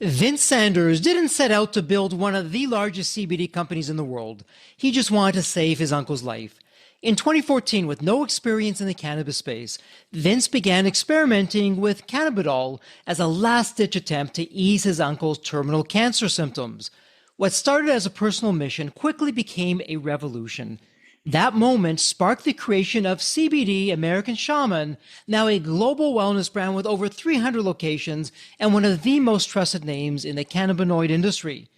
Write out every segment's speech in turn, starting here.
Vince Sanders didn't set out to build one of the largest CBD companies in the world. He just wanted to save his uncle's life. In 2014, with no experience in the cannabis space, Vince began experimenting with cannabidiol as a last-ditch attempt to ease his uncle's terminal cancer symptoms. What started as a personal mission quickly became a revolution. That moment sparked the creation of CBD American Shaman, now a global wellness brand with over 300 locations and one of the most trusted names in the cannabinoid industry.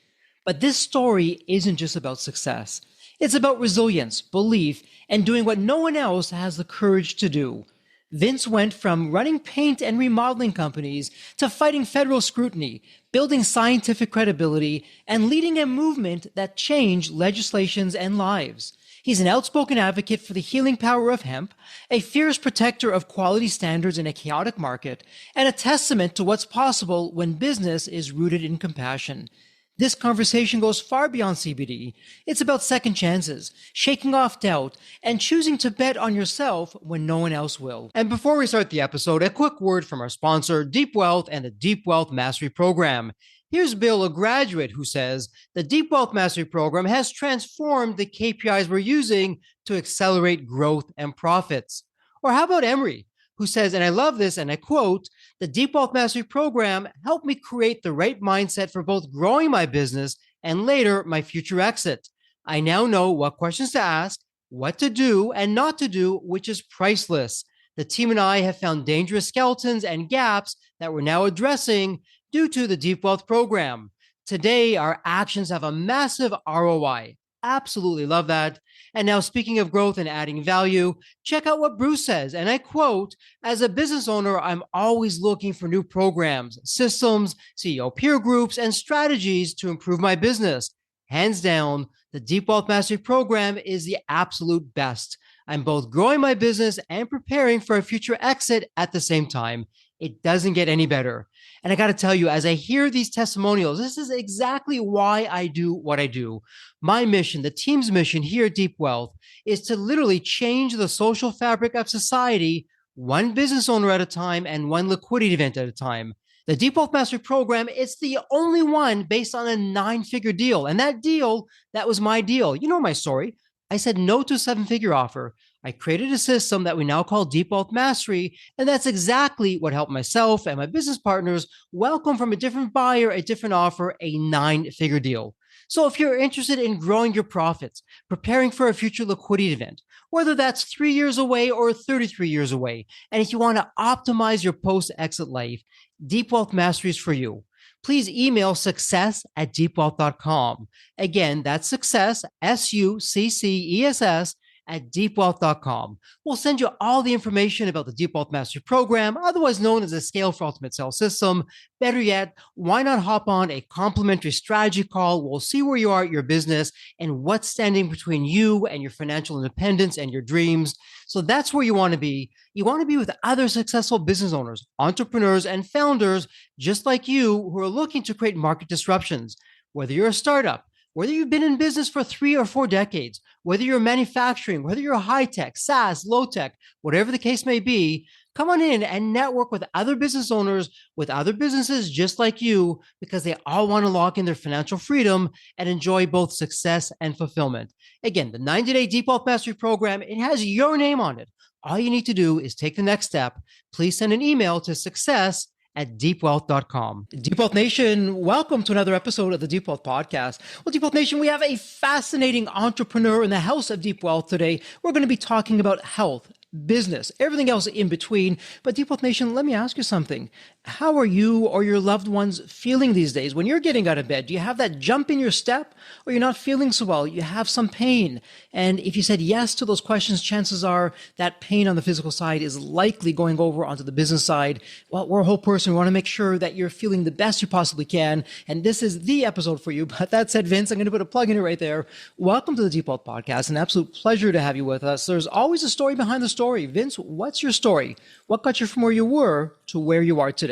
But this story isn't just about success. It's about resilience, belief, and doing what no one else has the courage to do. Vince went from running paint and remodeling companies to fighting federal scrutiny, building scientific credibility, and leading a movement that changed legislations and lives. He's an outspoken advocate for the healing power of hemp, a fierce protector of quality standards in a chaotic market, and a testament to what's possible when business is rooted in compassion. This conversation goes far beyond CBD. It's about second chances, shaking off doubt, and choosing to bet on yourself when no one else will. And before we start the episode, a quick word from our sponsor, Deep Wealth and the Deep Wealth Mastery Program. Here's Bill, a graduate, who says the Deep Wealth Mastery Program has transformed the KPIs we're using to accelerate growth and profits. Or how about Emery, who says, and I love this, and I quote, the Deep Wealth Mastery Program helped me create the right mindset for both growing my business and later my future exit. I now know what questions to ask, what to do and not to do, which is priceless. The team and I have found dangerous skeletons and gaps that we're now addressing due to the Deep Wealth Program. Today, our actions have a massive ROI. Absolutely love that. And now, speaking of growth and adding value, check out what Bruce says. And I quote, as a business owner, I'm always looking for new programs, systems, CEO peer groups, and strategies to improve my business. Hands down, the Deep Wealth Mastery Program is the absolute best. I'm both growing my business and preparing for a future exit at the same time. It doesn't get any better. And I got to tell you, as I hear these testimonials, this is exactly why I do what I do. My mission, the team's mission here at Deep Wealth, is to literally change the social fabric of society, one business owner at a time and one liquidity event at a time. The Deep Wealth Mastery Program, it's the only one based on a 9-figure deal. And that deal, that was my deal. You know my story. I said no to a 7-figure offer. I created a system that we now call Deep Wealth Mastery, and that's exactly what helped myself and my business partners welcome from a different buyer, a different offer, a 9-figure deal. So if you're interested in growing your profits, preparing for a future liquidity event, whether that's 3 years away or 33 years away, and if you want to optimize your post-exit life, Deep Wealth Mastery is for you. Please email success@deepwealth.com. Again, that's success, SUCCESS, at deepwealth.com. We'll send you all the information about the Deep Wealth Mastery Program, otherwise known as the Scale for Ultimate Sales System. Better yet, why not hop on a complimentary strategy call? We'll see where you are at your business and what's standing between you and your financial independence and your dreams. So that's where you want to be. You want to be with other successful business owners, entrepreneurs, and founders just like you who are looking to create market disruptions. Whether you're a startup, whether you've been in business for 3 or 4 decades, whether you're manufacturing, whether you're high tech, SaaS, low tech, whatever the case may be, come on in and network with other business owners, with other businesses just like you, because they all want to lock in their financial freedom and enjoy both success and fulfillment. Again, the 90-day Deep Wealth Mastery Program, it has your name on it. All you need to do is take the next step. Please send an email to success@deepwealth.com. Deep Wealth Nation, welcome to another episode of the Deep Wealth Podcast. Well, Deep Wealth Nation, we have a fascinating entrepreneur in the house of Deep Wealth today. We're going to be talking about health, business, everything else in between. But Deep Wealth Nation, let me ask you something. How are you or your loved ones feeling these days? When you're getting out of bed, do you have that jump in your step, or you're not feeling so well? You have some pain. And if you said yes to those questions, chances are that pain on the physical side is likely going over onto the business side. Well, we're a whole person. We want to make sure that you're feeling the best you possibly can. And this is the episode for you. But that said, Vince, I'm going to put a plug in it right there. Welcome to the Deep Wealth Podcast. An absolute pleasure to have you with us. There's always a story behind the story. Vince, what's your story? What got you from where you were to where you are today?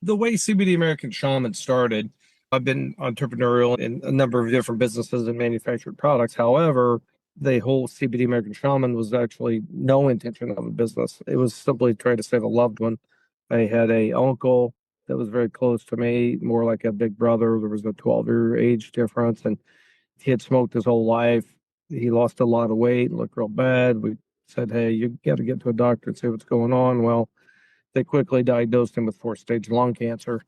The way CBD American Shaman started, I've been entrepreneurial in a number of different businesses and manufactured products. However, the whole CBD American Shaman was actually no intention of a business. It was simply trying to save a loved one. I had a uncle that was very close to me, more like a big brother. There was a 12-year age difference, and he had smoked his whole life. He lost a lot of weight, looked real bad. We said, hey, you got to get to a doctor and see what's going on. Well, they quickly diagnosed him with fourth-stage lung cancer,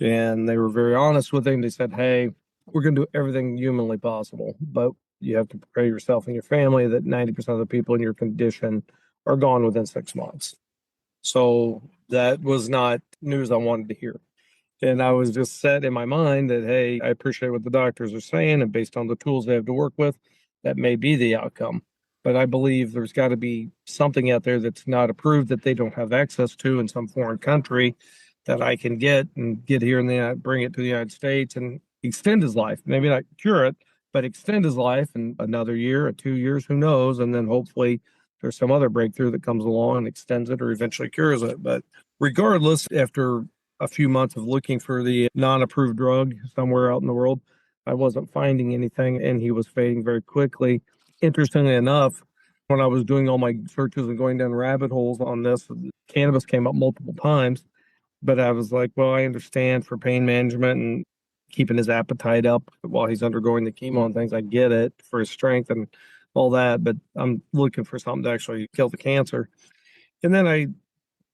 and they were very honest with him. They said, hey, we're going to do everything humanly possible, but you have to prepare yourself and your family that 90% of the people in your condition are gone within 6 months. So that was not news I wanted to hear. And I was just set in my mind that, hey, I appreciate what the doctors are saying, and based on the tools they have to work with, that may be the outcome. But I believe there's got to be something out there that's not approved, that they don't have access to in some foreign country, that I can get here and bring it to the United States and extend his life. Maybe not cure it, but extend his life in another year or 2 years, who knows? And then hopefully there's some other breakthrough that comes along and extends it or eventually cures it. But regardless, after a few months of looking for the non-approved drug somewhere out in the world, I wasn't finding anything, and he was fading very quickly. Interestingly enough, when I was doing all my searches and going down rabbit holes on this, cannabis came up multiple times. But I was like, well, I understand for pain management and keeping his appetite up while he's undergoing the chemo and things. I get it for his strength and all that, but I'm looking for something to actually kill the cancer. And then I,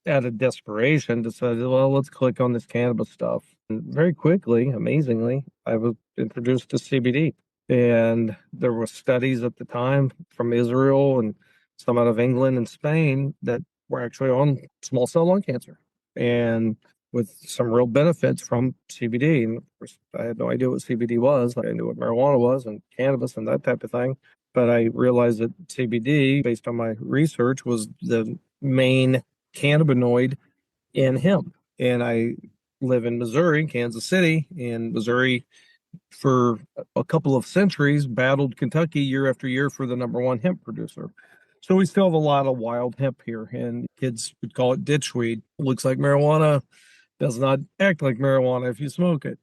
out of desperation, decided, well, let's click on this cannabis stuff. And very quickly, amazingly, I was introduced to CBD. And there were studies at the time from Israel and some out of England and Spain that were actually on small cell lung cancer, and with some real benefits from CBD. And of course, I had no idea what CBD was. I knew what marijuana was and cannabis and that type of thing. But I realized that CBD, based on my research, was the main cannabinoid in hemp. And I live in Missouri, Kansas City, and Missouri for a couple of centuries battled Kentucky year after year for the number one hemp producer. So we still have a lot of wild hemp here, and kids would call it ditchweed. It looks like marijuana, does not act like marijuana if you smoke it.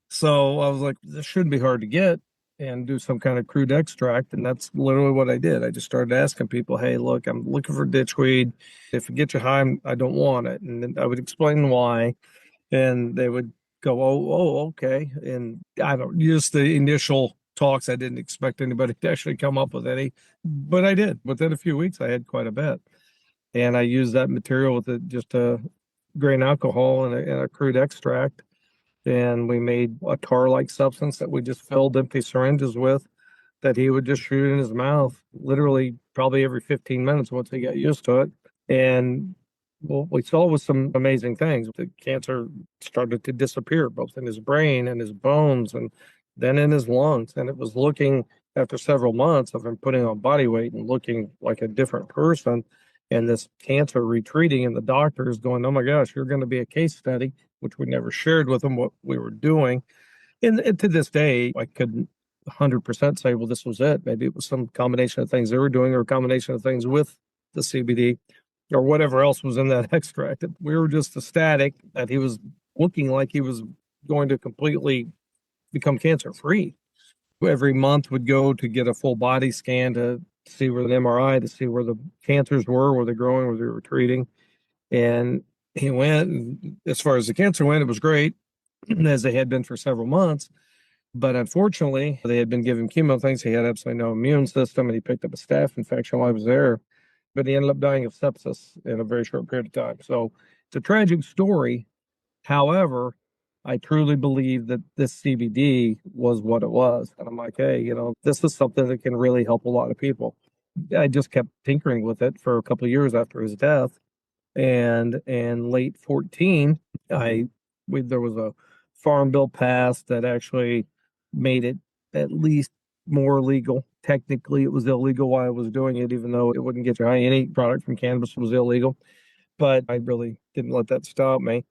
So I was like, this shouldn't be hard to get, and do some kind of crude extract. And that's literally what I did. I just started asking people, hey, look, I'm looking for ditchweed. If it gets you high, I don't want it. And then I would explain why, and they would go, okay. And I don't use the initial talks. I didn't expect anybody to actually come up with any, but I did. Within a few weeks, I had quite a bit. And I used that material with just a grain alcohol and a crude extract. And we made a tar-like substance that we just filled empty syringes with, that he would just shoot in his mouth, literally probably every 15 minutes once he got used to it. And what we saw was some amazing things. The cancer started to disappear, both in his brain and his bones, and then in his lungs. And it was looking, after several months of him putting on body weight and looking like a different person, and this cancer retreating, and the doctors going, oh my gosh, you're going to be a case study, which we never shared with them what we were doing. And to this day, I couldn't 100% say, well, this was it. Maybe it was some combination of things they were doing, or a combination of things with the CBD, or whatever else was in that extract. We were just ecstatic that he was looking like he was going to completely become cancer free. Every month would go to get a full body scan to see where the MRI, to see where the cancers were they growing, were they retreating. And he went, and as far as the cancer went, it was great, as they had been for several months. But unfortunately, they had been giving chemo things. He had absolutely no immune system, and he picked up a staph infection while I was there. But he ended up dying of sepsis in a very short period of time. So it's a tragic story. However, I truly believe that this CBD was what it was. And I'm like, hey, this is something that can really help a lot of people. I just kept tinkering with it for a couple of years after his death. And in late 14, there was a farm bill passed that actually made it at least more legal. Technically, it was illegal while I was doing it, even though it wouldn't get you high. Any product from cannabis was illegal, but I really didn't let that stop me.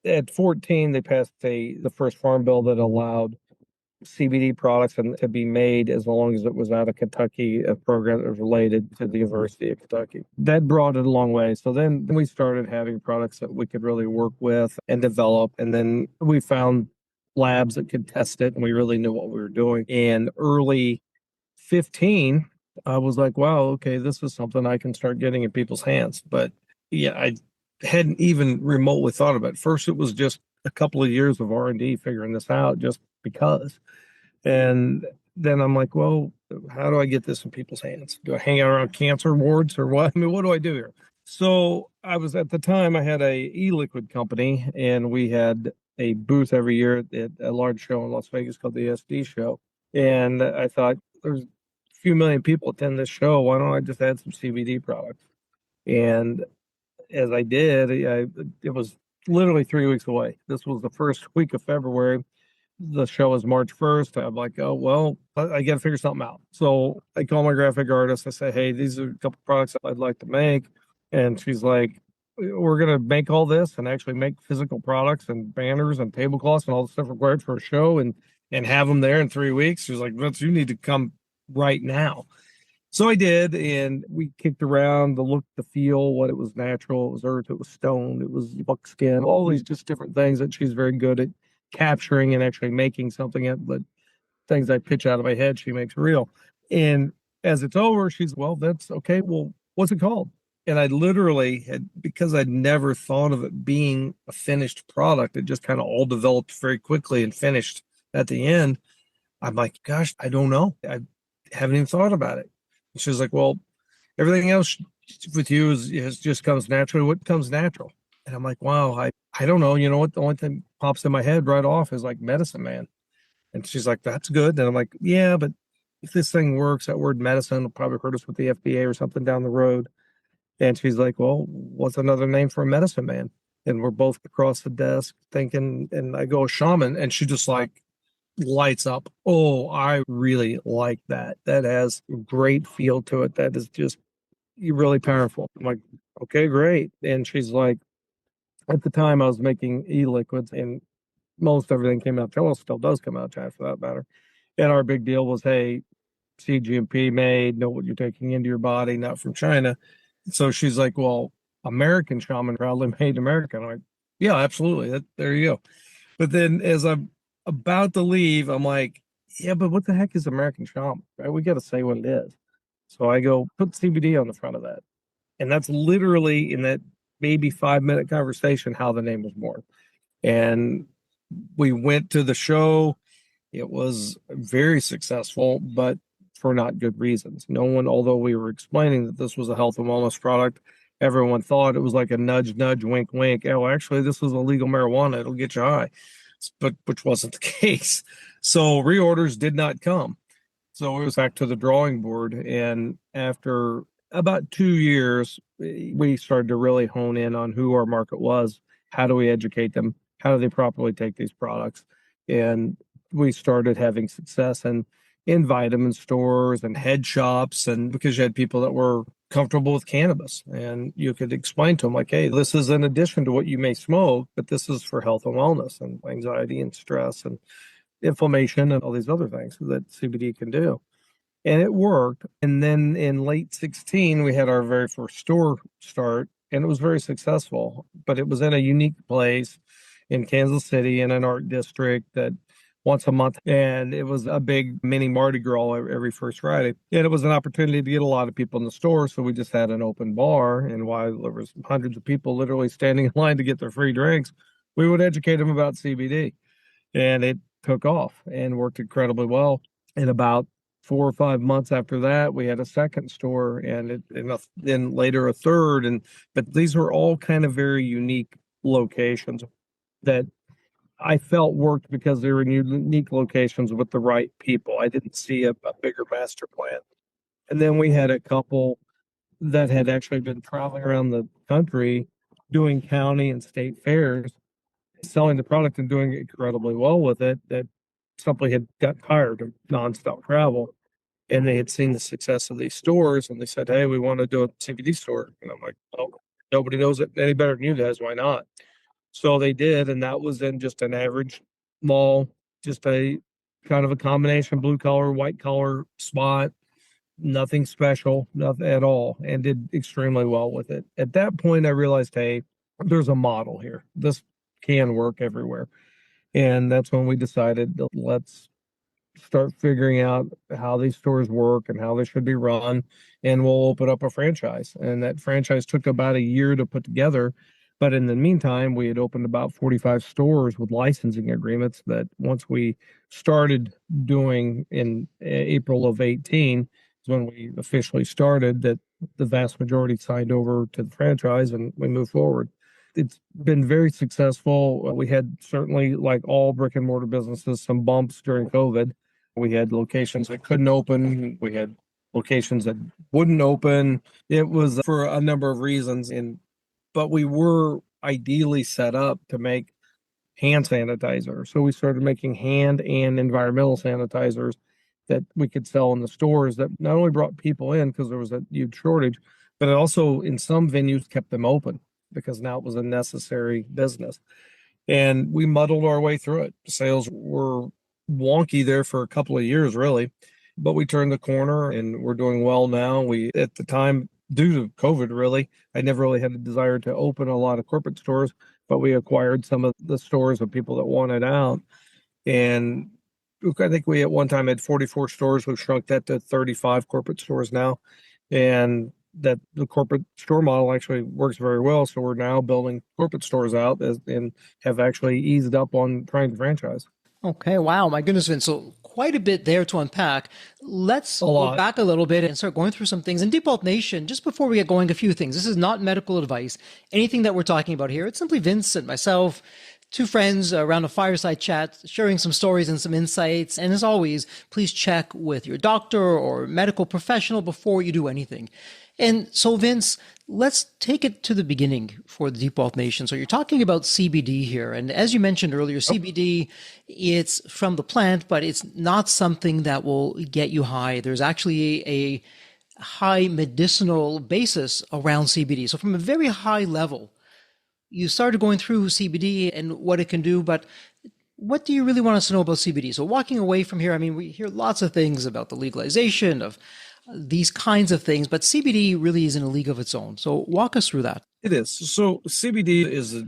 At 14, they passed the first farm bill that allowed CBD products to be made as long as it was out of Kentucky, a program that was related to the University of Kentucky. That brought it a long way. So then we started having products that we could really work with and develop. And then we found labs that could test it, and we really knew what we were doing. In early 15, I was like, wow, okay, this is something I can start getting in people's hands. But yeah, I hadn't even remotely thought about it. First, it was just a couple of years of R&D figuring this out just because. And then I'm like, well, how do I get this in people's hands? Do I hang out around cancer wards or what? I mean, what do I do here? So I was at the time I had a e-liquid company, and we had a booth every year at a large show in Las Vegas called the SD show. And I thought there's a few million people attend this show. Why don't I just add some CBD products? And as I did, it was literally 3 weeks away. This was the first week of February. The show is March 1st. I'm like, oh, well, I got to figure something out. So I call my graphic artist. I say, hey, these are a couple products I'd like to make. And she's like, we're going to make all this and actually make physical products and banners and tablecloths and all the stuff required for a show and have them there in 3 weeks. She's like, Vince, you need to come right now. So I did, and we kicked around the look, the feel, what it was natural, it was earth, it was stone, it was buckskin, all these just different things that she's very good at capturing and actually making something, but things I pitch out of my head, she makes real. And as it's over, she's, well, that's okay. Well, what's it called? And I literally had, because I'd never thought of it being a finished product, it just kind of all developed very quickly and finished at the end. I'm like, gosh, I don't know. I haven't even thought about it. And she's like, well, everything else with you is just comes naturally. What comes natural? And I'm like, wow, I don't know. You know what? The only thing pops in my head right off is like medicine man. And she's like, that's good. And I'm like, yeah, but if this thing works, that word medicine will probably hurt us with the FDA or something down the road. And she's like, well, what's another name for a medicine man? And we're both across the desk thinking, and I go, shaman. And she just like lights up. Oh, I really like that. That has a great feel to it. That is just really powerful. I'm like, okay, great. And she's like, at the time I was making e-liquids and most everything came out, well, still does come out of China for that matter. And our big deal was, hey, CGMP made, know what you're taking into your body, not from China. So she's like, well, American Shaman, proudly made American. I'm like, yeah, absolutely. There you go. But then as I'm about to leave, I'm like, yeah, but what the heck is American Shaman? Right? We got to say what it is. So I go, put CBD on the front of that. And that's literally in that maybe 5 minute conversation how the name was born. And we went to the show. It was very successful, but for not good reasons. No one, although we were explaining that this was a health and wellness product, everyone thought it was like a nudge, nudge, wink, wink. Oh, actually, this was illegal marijuana. It'll get you high, but which wasn't the case. So reorders did not come. So it was back to the drawing board. And after about 2 years, we started to really hone in on who our market was. How do we educate them? How do they properly take these products? And we started having success in vitamin stores and head shops, and because you had people that were comfortable with cannabis and you could explain to them like, hey, this is in addition to what you may smoke, but this is for health and wellness and anxiety and stress and inflammation and all these other things that CBD can do. And it worked. And then in late 16, we had our very first store start, and it was very successful, but it was in a unique place in Kansas City in an art district that once a month, and it was a big mini Mardi Gras every first Friday. And it was an opportunity to get a lot of people in the store, so we just had an open bar, and while there was hundreds of people literally standing in line to get their free drinks, we would educate them about CBD. And it took off and worked incredibly well. In about 4 or 5 months after that, we had a second store, and then later a third. But these were all kind of very unique locations that I felt worked because they were unique locations with the right people. I didn't see a bigger master plan. And then we had a couple that had actually been traveling around the country doing county and state fairs, selling the product and doing incredibly well with it, that simply had got tired of nonstop travel. And they had seen the success of these stores, and they said, hey, we want to do a CBD store. And I'm like, oh, nobody knows it any better than you guys. Why not? So they did. And that was in just an average mall, just a kind of a combination blue collar, white collar spot, nothing special, nothing at all, and did extremely well with it. At that point, I realized, hey, there's a model here. This can work everywhere. And that's when we decided, let's start figuring out how these stores work and how they should be run, and we'll open up a franchise. And that franchise took about a year to put together, But in the meantime, we had opened about 45 stores with licensing agreements that once we started doing in April of 18 is when we officially started, that the vast majority signed over to the franchise and we moved forward. It's been very successful. We had certainly, like all brick and mortar businesses, some bumps during COVID. We had locations that couldn't open. We had locations that wouldn't open. It was for a number of reasons. But we were ideally set up to make hand sanitizer. So we started making hand and environmental sanitizers that we could sell in the stores that not only brought people in because there was a huge shortage, but it also in some venues kept them open because now it was a necessary business. And we muddled our way through it. Sales were wonky there for a couple of years, really, but we turned the corner and we're doing well now. We, at the time, due to COVID, really, I never really had a desire to open a lot of corporate stores, but we acquired some of the stores of people that wanted out. And I think we at one time had 44 stores. We've shrunk that to 35 corporate stores now. And that the corporate store model actually works very well. So we're now building corporate stores out and have actually eased up on trying to franchise. Okay, wow, my goodness, Vince. So quite a bit there to unpack. Let's go back a little bit and start going through some things. In Deep Wealth Nation, just before we get going, a few things. This is not medical advice. Anything that we're talking about here, it's simply Vince and myself, two friends around a fireside chat, sharing some stories and some insights. And as always, please check with your doctor or medical professional before you do anything. And so, Vince, let's take it to the beginning for the Deep Wealth Nation. So you're talking about CBD here. And as you mentioned earlier, CBD, it's from the plant, but it's not something that will get you high. There's actually a high medicinal basis around CBD. So from a very high level, you started going through CBD and what it can do, but what do you really want us to know about CBD? So walking away from here, I mean, we hear lots of things about the legalization of these kinds of things, but CBD really is in a league of its own. So walk us through that. It is. So CBD is,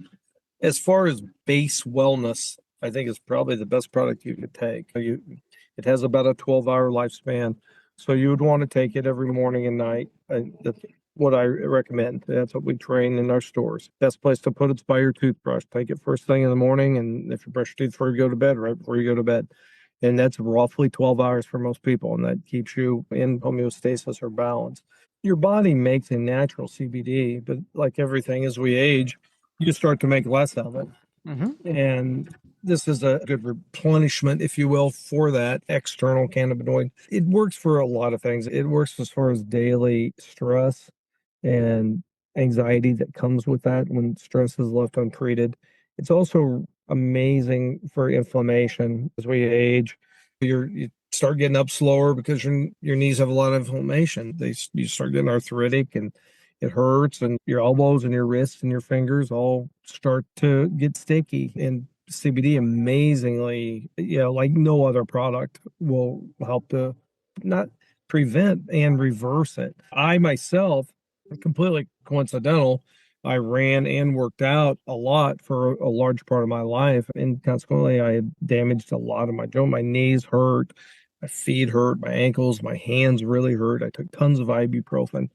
as far as base wellness, I think is probably the best product you could take. It has about a 12-hour lifespan. So you would want to take it every morning and night. That's what I recommend. That's what we train in our stores. Best place to put it's by your toothbrush. Take it first thing in the morning, and if you brush your teeth before you go to bed, right before you go to bed. And that's roughly 12 hours for most people, and that keeps you in homeostasis or balance. Your body makes a natural CBD, but like everything, as we age, you start to make less of it. And this is a good replenishment, if you will, for that external cannabinoid. It works for a lot of things. It works as far as daily stress and anxiety that comes with that when stress is left untreated. It's also amazing for inflammation. As we age, you start getting up slower because your knees have a lot of inflammation. You start getting arthritic and it hurts, and your elbows and your wrists and your fingers all start to get sticky. And CBD, amazingly, like no other product, will help to not prevent and reverse it. I myself, completely coincidental, I ran and worked out a lot for a large part of my life, and consequently, I had damaged a lot of my joint. My knees hurt, my feet hurt, my ankles, my hands really hurt. I took tons of ibuprofen.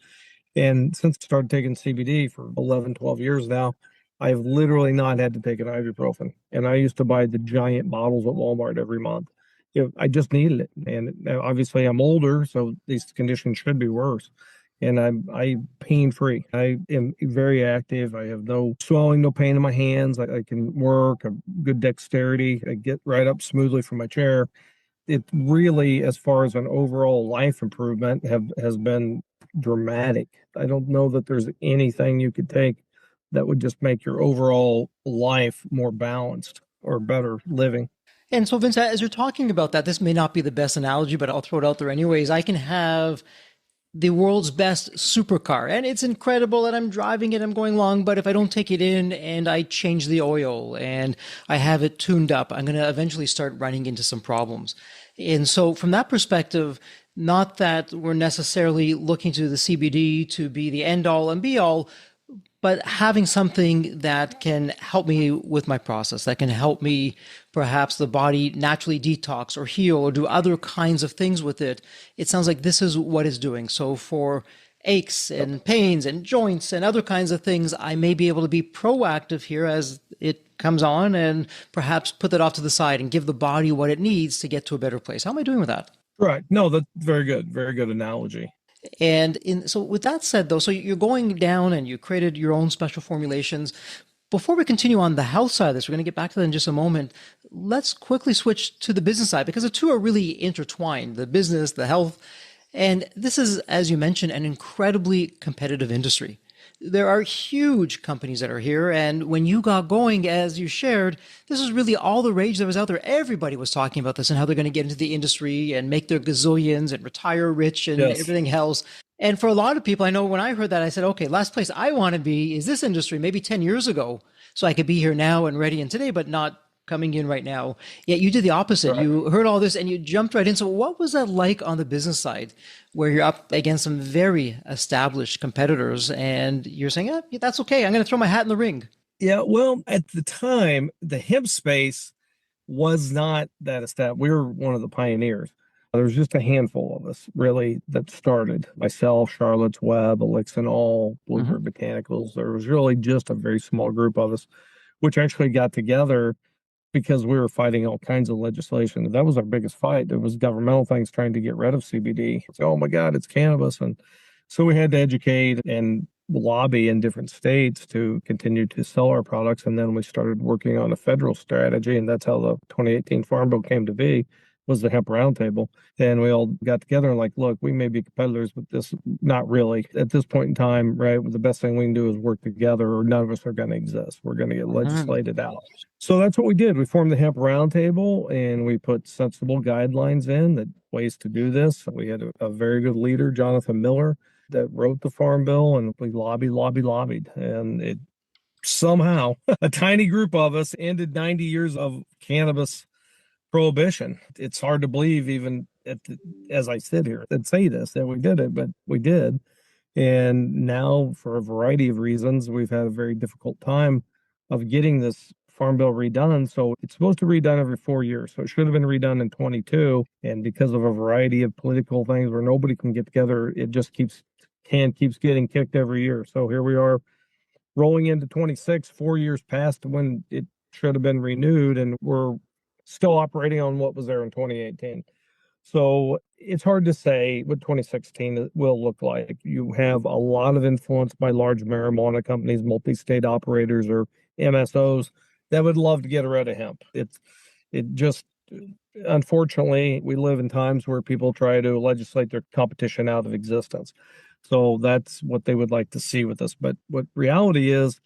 And since I started taking CBD for 11, 12 years now, I've literally not had to take an ibuprofen. And I used to buy the giant bottles at Walmart every month. I just needed it. And obviously I'm older, so these conditions should be worse. And I'm pain-free. I am very active. I have no swelling, no pain in my hands. I can work, a good dexterity. I get right up smoothly from my chair. It really, as far as an overall life improvement, has been dramatic. I don't know that there's anything you could take that would just make your overall life more balanced or better living. And so, Vince, as you're talking about that, this may not be the best analogy, but I'll throw it out there anyways. I can have the world's best supercar, and it's incredible, and I'm driving it, I'm going long, but if I don't take it in and I change the oil and I have it tuned up, I'm going to eventually start running into some problems. And so from that perspective, not that we're necessarily looking to the CBD to be the end all and be all, but having something that can help me with my process, that can help me perhaps the body naturally detox or heal or do other kinds of things with it. It sounds like this is what it's doing. So for aches and pains and joints and other kinds of things, I may be able to be proactive here as it comes on and perhaps put that off to the side and give the body what it needs to get to a better place. How am I doing with that? Right. No, that's very good. Very good analogy. So with that said, though, so you're going down and you created your own special formulations. Before we continue on the health side of this, we're going to get back to that in just a moment. Let's quickly switch to the business side because the two are really intertwined, the business, the health. And this is, as you mentioned, an incredibly competitive industry. There are huge companies that are here. And when you got going, as you shared, this was really all the rage that was out there. Everybody was talking about this and how they're going to get into the industry and make their gazillions and retire rich and Yes. everything else. And for a lot of people, I know when I heard that, I said, okay, last place I want to be is this industry, maybe 10 years ago. So I could be here now and ready and today, but not coming in right now. Yet you did the opposite. Right. You heard all this and you jumped right in. So what was that like on the business side where you're up against some very established competitors and you're saying, yeah, that's okay. I'm going to throw my hat in the ring. Yeah. Well, at the time, the hemp space was not that established. We were one of the pioneers. There was just a handful of us really that started. Myself, Charlotte's Web, Elixir All, Bluebird Botanicals. There was really just a very small group of us, which actually got together because we were fighting all kinds of legislation. That was our biggest fight. It was governmental things trying to get rid of CBD. So, oh my God, it's cannabis. And so we had to educate and lobby in different states to continue to sell our products. And then we started working on a federal strategy. And that's how the 2018 Farm Bill came to be, was the Hemp Roundtable. And we all got together and like, look, we may be competitors, but this, not really. At this point in time, right, the best thing we can do is work together or none of us are going to exist. We're going to get legislated out. So that's what we did. We formed the Hemp Roundtable and we put sensible guidelines in that ways to do this. We had a very good leader, Jonathan Miller, that wrote the Farm Bill, and we lobbied. And it somehow, a tiny group of us ended 90 years of cannabis prohibition. It's hard to believe, even as I sit here and say this, that we did it, but we did. And now, for a variety of reasons, we've had a very difficult time of getting this Farm Bill redone. So it's supposed to be redone every 4 years. So it should have been redone in 22. And because of a variety of political things where nobody can get together, it just keeps getting kicked every year. So here we are rolling into 26, 4 years past when it should have been renewed, and we're still operating on what was there in 2018. So it's hard to say what 2016 will look like. You have a lot of influence by large marijuana companies, multi-state operators, or MSOs that would love to get rid of hemp. It just, unfortunately, we live in times where people try to legislate their competition out of existence. So that's what they would like to see with us. But what reality is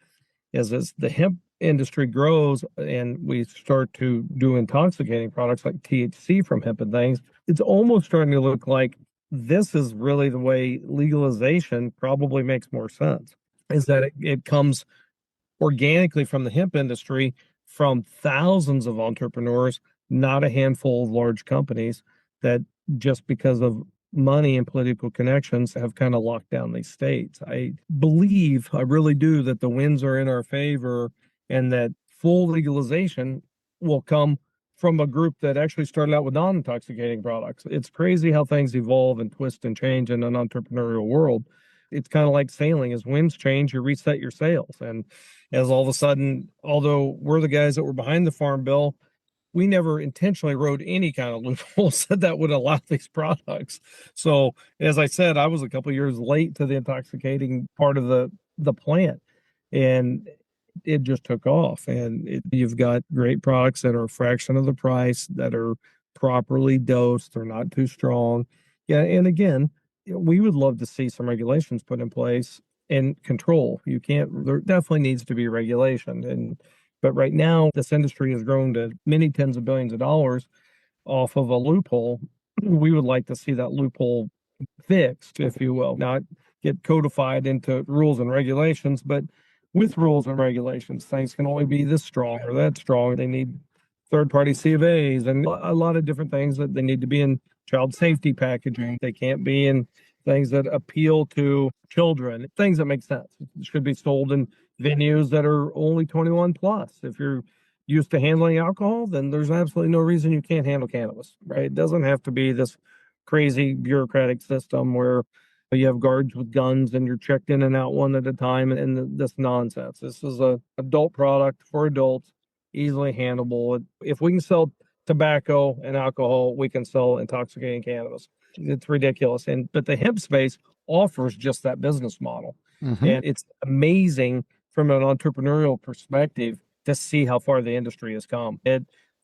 as the hemp industry grows and we start to do intoxicating products like THC from hemp and things, it's almost starting to look like this is really the way legalization probably makes more sense, is that it comes organically from the hemp industry, from thousands of entrepreneurs, not a handful of large companies that just because of money and political connections have kind of locked down these states. I really do, that the winds are in our favor and that full legalization will come from a group that actually started out with non-intoxicating products. It's crazy how things evolve and twist and change in an entrepreneurial world. It's kind of like sailing. As winds change, you reset your sails. And as all of a sudden, although we're the guys that were behind the Farm Bill, we never intentionally wrote any kind of loopholes that would allow these products. So, as I said, I was a couple of years late to the intoxicating part of the plant, and it just took off. And you've got great products that are a fraction of the price, that are properly dosed, they're not too strong. Yeah, and again, we would love to see some regulations put in place and control. There definitely needs to be regulation. But right now, this industry has grown to many tens of billions of dollars off of a loophole. We would like to see that loophole fixed, if you will, not get codified into rules and regulations, but with rules and regulations, things can only be this strong or that strong. They need third-party C of A's and a lot of different things that they need to be in child safety packaging. They can't be in things that appeal to children, things that make sense. It should be sold in venues that are only 21 plus. If you're used to handling alcohol, then there's absolutely no reason you can't handle cannabis, right? It doesn't have to be this crazy bureaucratic system where You have guards with guns and you're checked in and out one at a time, and this nonsense. This is a adult product for adults, easily handleable. If we can sell tobacco and alcohol, we can sell intoxicating cannabis. It's ridiculous. But the hemp space offers just that business model. Hmm. And it's amazing from an entrepreneurial perspective to see how far the industry has come.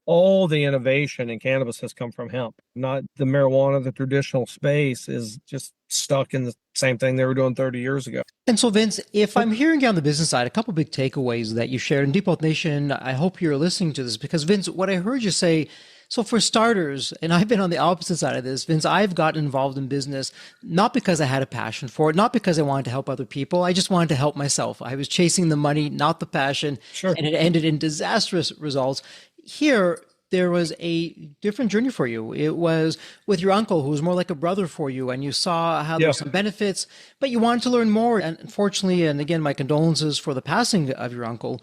All the innovation in cannabis has come from hemp, not the marijuana. The traditional space is just stuck in the same thing they were doing 30 years ago. And so, Vince, if I'm hearing you on the business side, a couple big takeaways that you shared in Deep Health Nation, I hope you're listening to this because, Vince, what I heard you say, so for starters, and I've been on the opposite side of this, Vince, I've gotten involved in business not because I had a passion for it, not because I wanted to help other people. I just wanted to help myself. I was chasing the money, not the passion, Sure. and it ended in disastrous results. Here, there was a different journey for you. It was with your uncle, who was more like a brother for you, and you saw how there were some benefits, but you wanted to learn more. And unfortunately, and again, my condolences for the passing of your uncle,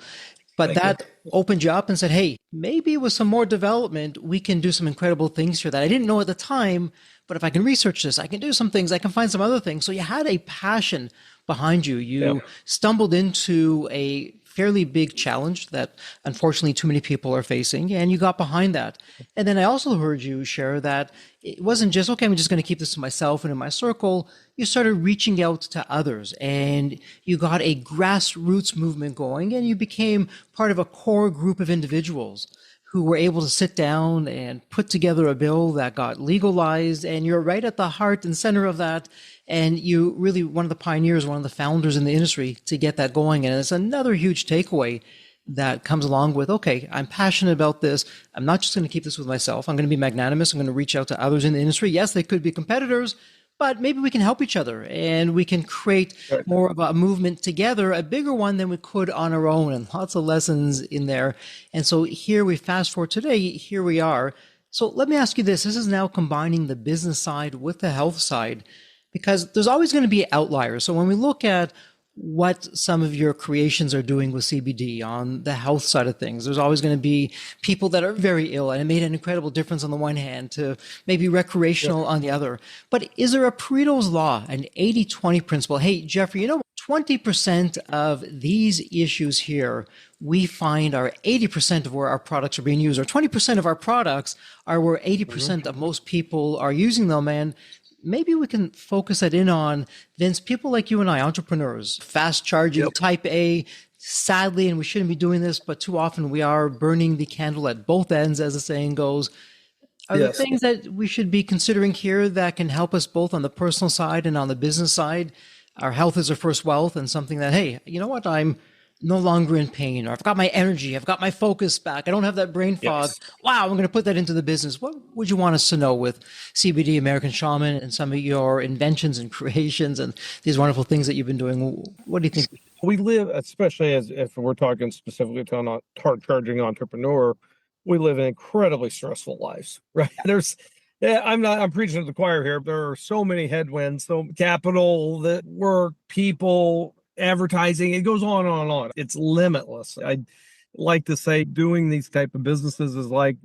but that opened you up and said, hey, maybe with some more development, we can do some incredible things here that I didn't know at the time. But if I can research this, I can do some things, I can find some other things. So you had a passion behind you. You stumbled into a fairly big challenge that unfortunately too many people are facing, and you got behind that. And then I also heard you share that it wasn't just, okay, I'm just going to keep this to myself and in my circle. You started reaching out to others, and you got a grassroots movement going, and you became part of a core group of individuals who were able to sit down and put together a bill that got legalized. And you're right at the heart and center of that. And you really one of the pioneers, one of the founders in the industry to get that going. And it's another huge takeaway that comes along with, okay, I'm passionate about this. I'm not just going to keep this with myself. I'm going to be magnanimous. I'm going to reach out to others in the industry. Yes, they could be competitors, but maybe we can help each other and we can create more of a movement together, a bigger one than we could on our own, and lots of lessons in there. And so here we fast forward today, here we are. So let me ask you this. This is now combining the business side with the health side, because there's always going to be outliers. So when we look at what some of your creations are doing with CBD on the health side of things, there's always going to be people that are very ill, and it made an incredible difference on the one hand to maybe recreational on the other. But is there a Pareto's law, an 80-20 principle? Hey, Jeffrey, 20% of these issues here we find are 80% of where our products are being used, or 20% of our products are where 80% of most people are using them. And maybe we can focus that in on, Vince, people like you and I, entrepreneurs, fast charging, type A, sadly, and we shouldn't be doing this, but too often we are burning the candle at both ends, as the saying goes. Are there things that we should be considering here that can help us both on the personal side and on the business side? Our health is our first wealth, and something that, hey, you know what, I'm no longer in pain, or I've got my energy, I've got my focus back, I don't have that brain fog. Wow, I'm going to put that into the business. What would you want us to know with CBD American Shaman and some of your inventions and creations and these wonderful things that you've been doing? What do you think? We live, especially as if we're talking specifically to a hard charging entrepreneur, we live in incredibly stressful lives, right? I'm preaching to the choir here. There are so many headwinds, so capital, the work, people, advertising, it goes on and on and on. It's limitless. I like to say doing these type of businesses is like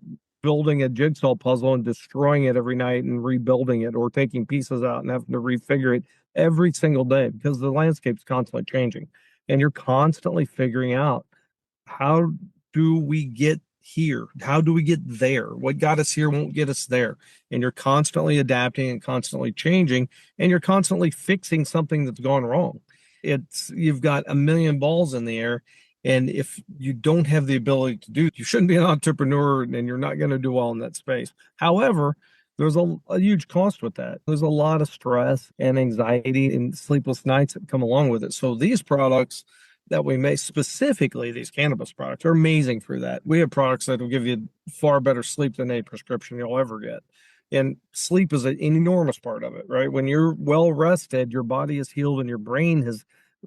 building a jigsaw puzzle and destroying it every night and rebuilding it, or taking pieces out and having to refigure it every single day, because the landscape's constantly changing and you're constantly figuring out, how do we get here? How do we get there? What got us here won't get us there. And you're constantly adapting and constantly changing, and you're constantly fixing something that's gone wrong. You've got a million balls in the air. And if you don't have the ability to do, you shouldn't be an entrepreneur, and you're not going to do well in that space. However, there's a huge cost with that. There's a lot of stress and anxiety and sleepless nights that come along with it. So these products that we make, specifically these cannabis products, are amazing for that. We have products that will give you far better sleep than a prescription you'll ever get. And sleep is an enormous part of it, right? When you're well rested, your body is healed and your brain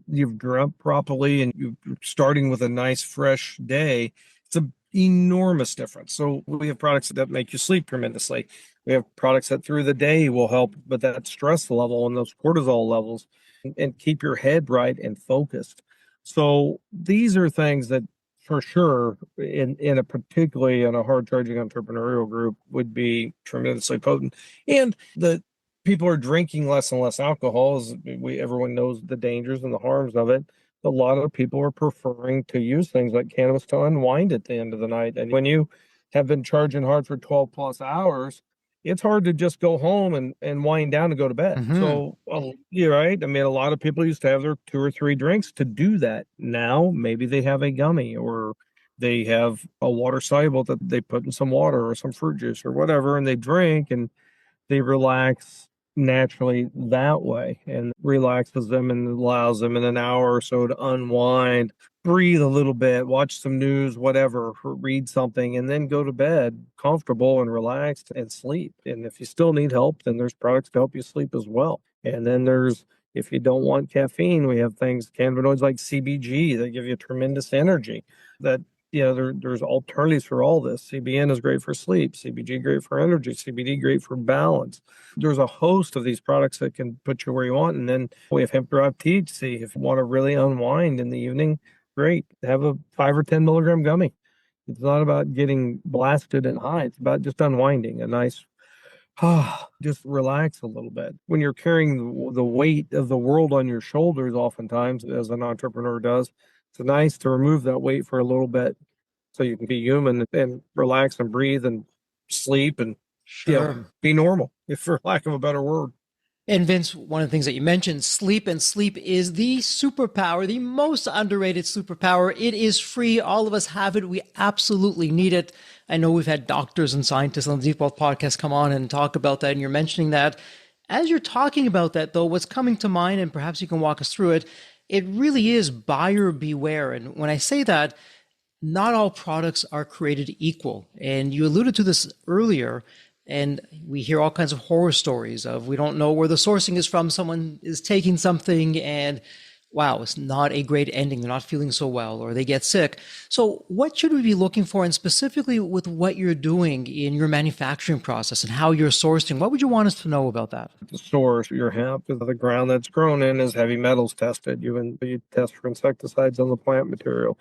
you've dreamt properly, and you're starting with a nice fresh day. It's an enormous difference. So we have products that make you sleep tremendously. We have products that through the day will help with that stress level and those cortisol levels, and keep your head right and focused. So these are things that for sure particularly in a hard charging entrepreneurial group would be tremendously potent. And the people are drinking less and less alcohol. As everyone knows the dangers and the harms of it. A lot of people are preferring to use things like cannabis to unwind at the end of the night. And when you have been charging hard for 12 plus hours, it's hard to just go home and wind down and go to bed. Hmm. So, well, you're right. I mean, a lot of people used to have their 2 or 3 drinks to do that. Now, maybe they have a gummy or they have a water soluble that they put in some water or some fruit juice or whatever, and they drink and they relax naturally that way and relaxes them and allows them in an hour or so to unwind, breathe a little bit, watch some news, whatever, read something, and then go to bed comfortable and relaxed and sleep. And if you still need help, then there's products to help you sleep as well. And then if you don't want caffeine, we have things, cannabinoids like CBG that give you tremendous energy that there's alternatives for all this. CBN is great for sleep, CBG great for energy, CBD great for balance. There's a host of these products that can put you where you want. And then we have hemp derived THC. If you want to really unwind in the evening, great. Have a 5 or 10 milligram gummy. It's not about getting blasted and high. It's about just unwinding, a nice, just relax a little bit. When you're carrying the weight of the world on your shoulders, oftentimes, as an entrepreneur does, it's nice to remove that weight for a little bit so you can be human and relax and breathe and sleep and Sure. be normal, if for lack of a better word. And Vince, one of the things that you mentioned, sleep, and sleep is the superpower, the most underrated superpower. It is free. All of us have it. We absolutely need it. I know we've had doctors and scientists on the Deep Wealth podcast come on and talk about that, and you're mentioning that. As you're talking about that, though, what's coming to mind, and perhaps you can walk us through it, it really is buyer beware. And when I say that, not all products are created equal. And you alluded to this earlier, and we hear all kinds of horror stories of we don't know where the sourcing is from. Someone is taking something and wow, it's not a great ending. They're not feeling so well or they get sick. So what should we be looking for? And specifically with what you're doing in your manufacturing process and how you're sourcing, what would you want us to know about that? The source, your hemp, the ground that's grown in is heavy metals tested. You test for insecticides on the plant material.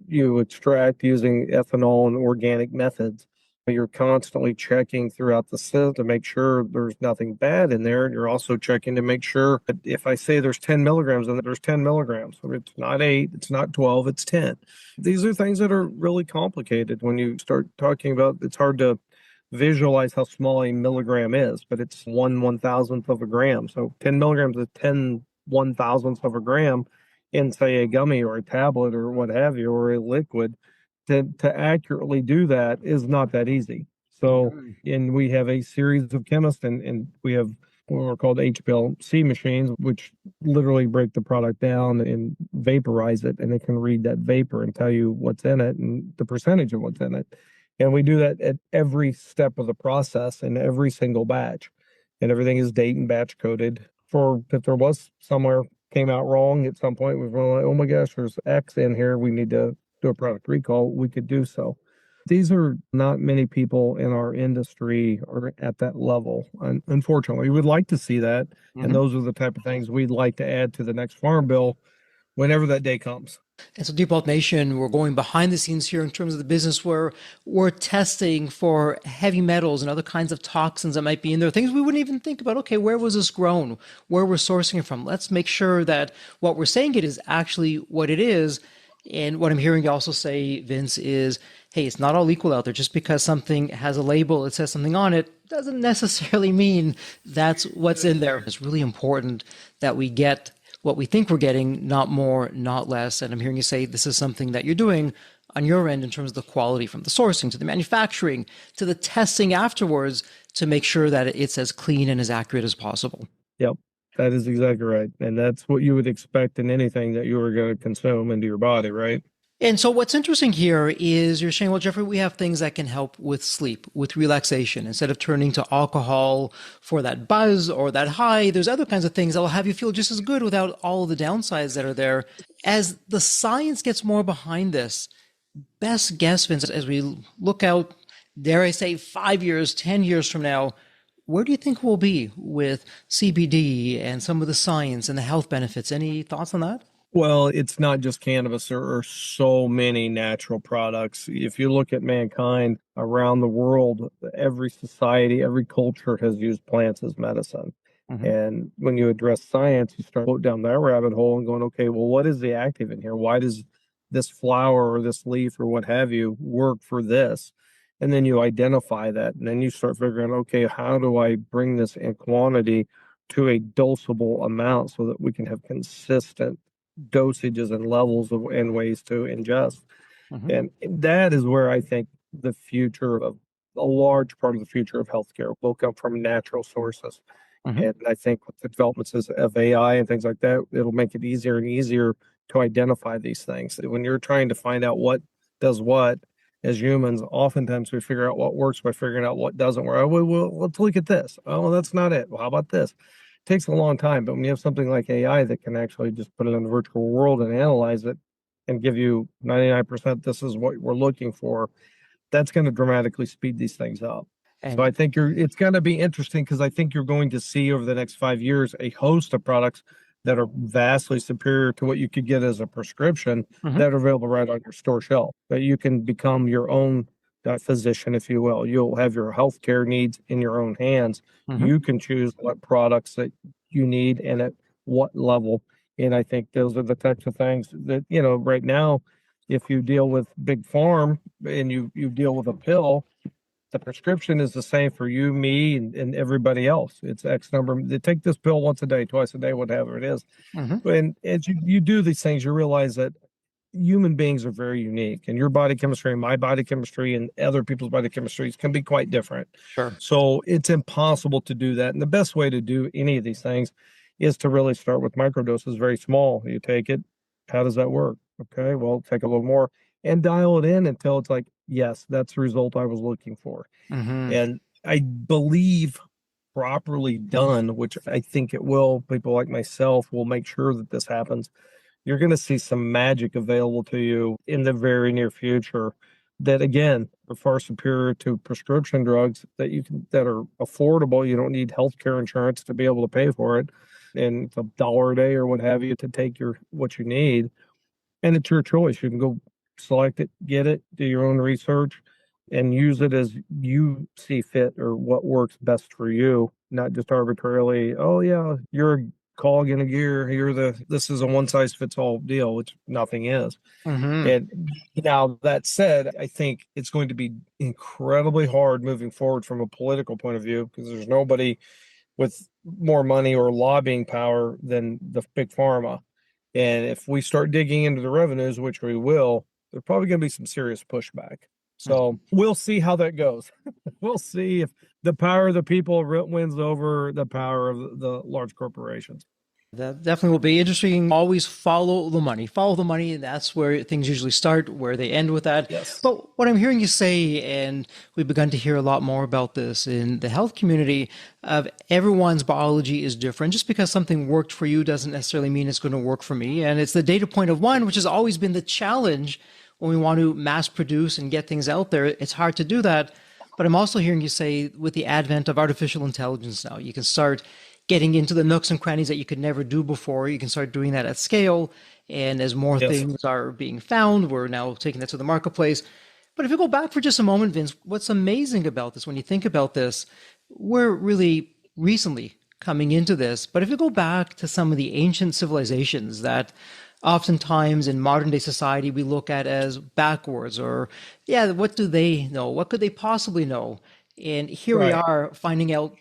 You extract using ethanol and organic methods. You're constantly checking throughout the system to make sure there's nothing bad in there. And you're also checking to make sure that if I say there's 10 milligrams, then there's 10 milligrams. So it's not 8, it's not 12, it's 10. These are things that are really complicated when you start talking about. It's hard to visualize how small a milligram is, but it's 1/1000th of a gram. So 10 milligrams is 10/1000th of a gram in, say, a gummy or a tablet or what have you, or a liquid. To accurately do that is not that easy. So, and we have a series of chemists, and we have what are called HPLC machines, which literally break the product down and vaporize it, and it can read that vapor and tell you what's in it and the percentage of what's in it. And we do that at every step of the process in every single batch. And everything is date and batch coded for if there was somewhere came out wrong at some point, we're like, oh my gosh, there's X in here. We need to do a product recall. We could do so. These are not many people in our industry are at that level. Unfortunately, we would like to see that. And those are the type of things we'd like to add to the next farm bill whenever that day comes. And so Deep Wealth Nation, we're going behind the scenes here in terms of the business where we're testing for heavy metals and other kinds of toxins that might be in there, things we wouldn't even think about. Okay, where was this grown? Where we're sourcing it from? Let's make sure that what we're saying it is actually what it is. And what I'm hearing you also say, Vince, is, hey, it's not all equal out there. Just because something has a label, it says something on it, doesn't necessarily mean that's what's in there. It's really important that we get what we think we're getting, not more, not less. And I'm hearing you say this is something that you're doing on your end in terms of the quality from the sourcing to the manufacturing to the testing afterwards to make sure that it's as clean and as accurate as possible. Yep, that is exactly right. And that's what you would expect in anything that you were going to consume into your body, right? And so what's interesting here is you're saying, well, Jeffrey, we have things that can help with sleep, with relaxation. Instead of turning to alcohol for that buzz or that high, there's other kinds of things that will have you feel just as good without all of the downsides that are there. As the science gets more behind this, best guess, Vince, as we look out, dare I say, 5 years, 10 years from now, where do you think we'll be with CBD and some of the science and the health benefits? Any thoughts on that? Well, it's not just cannabis. There are so many natural products. If you look at mankind around the world, every society, every culture has used plants as medicine. Hmm. And when you address science, you start going down that rabbit hole and going, okay, well, what is the active in here? Why does this flower or this leaf or what have you work for this? And then you identify that. And then you start figuring, okay, how do I bring this in quantity to a dosable amount so that we can have consistent dosages and levels of and ways to ingest? Hmm. And that is where I think the future of a large part of the future of healthcare will come from natural sources. Hmm. And I think with the developments of AI and things like that, it'll make it easier and easier to identify these things. When you're trying to find out what does what, as humans, oftentimes we figure out what works by figuring out what doesn't work. Oh, well, let's look at this. Oh, well, that's not it. Well, how about this? It takes a long time, but when you have something like AI that can actually just put it in a virtual world and analyze it and give you 99%, this is what we're looking for, that's going to dramatically speed these things up. So I And think it's going to be interesting because I think you're going to see over the next 5 years a host of products that are vastly superior to what you could get as a prescription mhm, that are available right on your store shelf. That you can become your own physician, if you will. You'll have your healthcare needs in your own hands. mhm, You can choose what products that you need and at what level. And I think those are the types of things that, right now, if you deal with big farm and you deal with a pill, the prescription is the same for you, me, and everybody else. It's X number. They take this pill once a day, twice a day, whatever it is. mhm, And as you do these things, you realize that human beings are very unique, and your body chemistry and my body chemistry and other people's body chemistries can be quite different. sure. So it's impossible to do that. And the best way to do any of these things is to really start with microdoses, very small. You take it. How does that work? Okay, well, take a little more and dial it in until it's like, yes, that's the result I was looking for. Hmm. And I believe properly done, which I think it will, people like myself will make sure that this happens. You're going to see some magic available to you in the very near future that again are far superior to prescription drugs that are affordable. You don't need healthcare insurance to be able to pay for it. And it's $1 a day or what have you to take your what you need. And it's your choice. You can go select it, get it, do your own research, and use it as you see fit or what works best for you, not just arbitrarily, oh yeah, you're a cog in a gear, this is a one size fits all deal, which nothing is. Hmm. And now that said, I think it's going to be incredibly hard moving forward from a political point of view because there's nobody with more money or lobbying power than the big pharma. And if we start digging into the revenues, which we will, there's probably going to be some serious pushback. So we'll see how that goes. We'll see if the power of the people wins over the power of the large corporations. That definitely will be interesting. Always follow the money. Follow the money. That's where things usually start, where they end with that. Yes. But what I'm hearing you say, and we've begun to hear a lot more about this in the health community, of everyone's biology is different. Just because something worked for you doesn't necessarily mean it's going to work for me. And it's the data point of one, which has always been the challenge when we want to mass produce and get things out there. It's hard to do that. But I'm also hearing you say with the advent of artificial intelligence now, you can start getting into the nooks and crannies that you could never do before. You can start doing that at scale. And as more Yes. things are being found, we're now taking that to the marketplace. But if you go back for just a moment, Vince, what's amazing about this, when you think about this, we're really recently coming into this. But if you go back to some of the ancient civilizations that oftentimes in modern day society we look at as backwards, or, yeah, what do they know? What could they possibly know? And here we Right. are finding out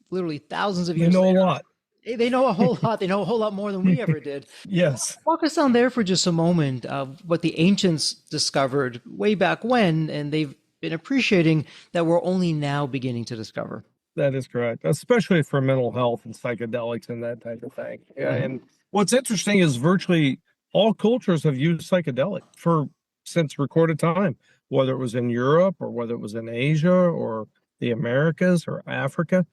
literally thousands of They years know a later. lot. They know a whole lot. They know a whole lot more than we ever did. Yes. Walk us down there for just a moment of what the ancients discovered way back when, and they've been appreciating that we're only now beginning to discover. That is correct, especially for mental health and psychedelics and that type of thing. Yeah, Hmm. and what's interesting is virtually all cultures have used psychedelic for since recorded time, whether it was in Europe or whether it was in Asia or the Americas or Africa.